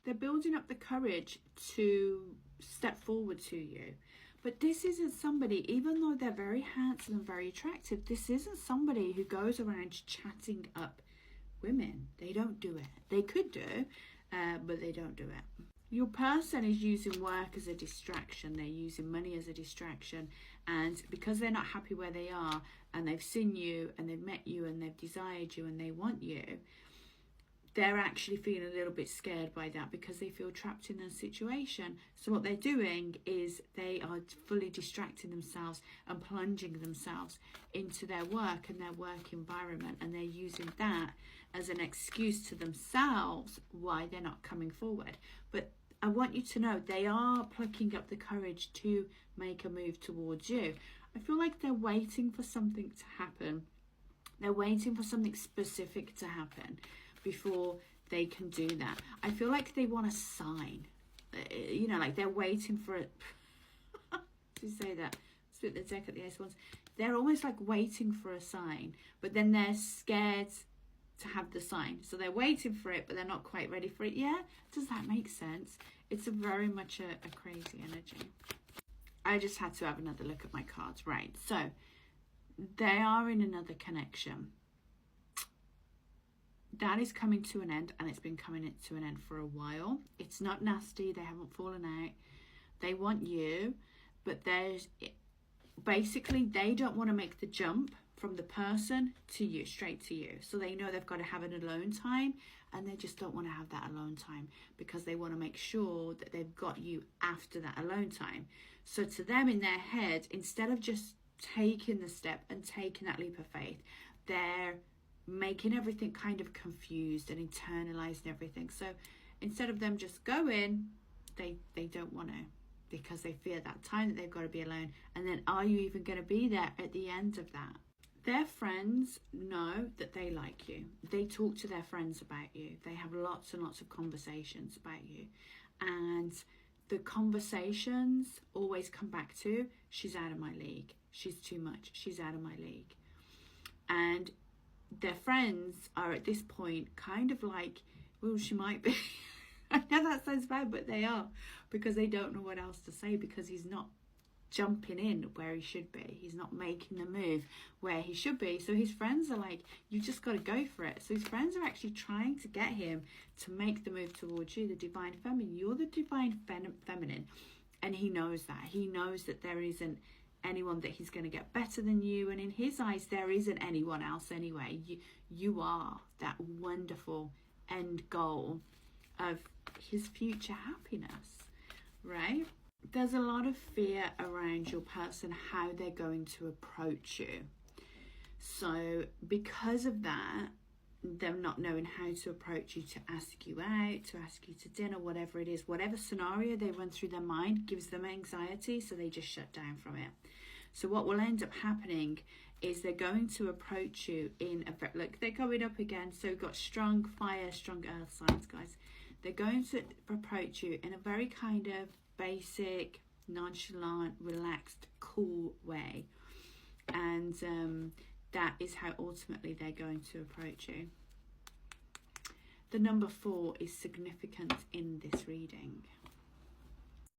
They're building up the courage to step forward to you. But this isn't somebody, even though they're very handsome and very attractive, this isn't somebody who goes around chatting up women. They don't do it. They could do, but they don't do it. Your person is using work as a distraction. They're using money as a distraction. And because they're not happy where they are, and they've seen you, and they've met you, and they've desired you, and they want you, they're actually feeling a little bit scared by that because they feel trapped in a situation. So what they're doing is they are fully distracting themselves and plunging themselves into their work and their work environment, and they're using that as an excuse to themselves why they're not coming forward. But I want you to know they are plucking up the courage to make a move towards you. I feel like they're waiting for something to happen. They're waiting for something specific to happen before they can do that. I feel like they want a sign. You know, like they're waiting for it. To say that, split the deck at the ace ones. They're almost like waiting for a sign, but then they're scared to have the sign. So they're waiting for it, but they're not quite ready for it yet. Does that make sense? It's very much a crazy energy. I just had to have another look at my cards. Right, so they are in another connection. That is coming to an end, and it's been coming to an end for a while. It's not nasty. They haven't fallen out. They want you, but there's basically they don't want to make the jump from the person to you, straight to you. So they know they've got to have an alone time, and they just don't want to have that alone time because they want to make sure that they've got you after that alone time. So to them, in their head, instead of just taking the step and taking that leap of faith, they're making everything kind of confused and internalizing everything. So instead of them just going, they don't want to, because they fear that time that they've got to be alone. And then are you even going to be there at the end of that? Their friends know that they like you. They talk to their friends about you. They have lots and lots of conversations about you. And the conversations always come back to, she's out of my league. She's too much. She's out of my league. And their friends are at this point kind of like, well, she might be. I know that sounds bad, but they are, because they don't know what else to say, because he's not jumping in where he should be. He's not making the move where he should be. So his friends are like, you just got to go for it. So his friends are actually trying to get him to make the move towards you, the divine feminine. You're the divine feminine. And he knows that. He knows that there isn't anyone that he's going to get better than you, and in his eyes there isn't anyone else anyway. You are that wonderful end goal of his future happiness, right? There's a lot of fear around your person, how they're going to approach you. So because of that, them not knowing how to approach you, to ask you out, to ask you to dinner, whatever it is, whatever scenario they run through their mind gives them anxiety, so they just shut down from it. So what will end up happening is they're going to approach you in a, like they're going up again, so we've got strong fire, strong earth signs, guys. They're going to approach you in a very kind of basic, nonchalant, relaxed, cool way. And that is how ultimately they're going to approach you. The number 4 is significant in this reading.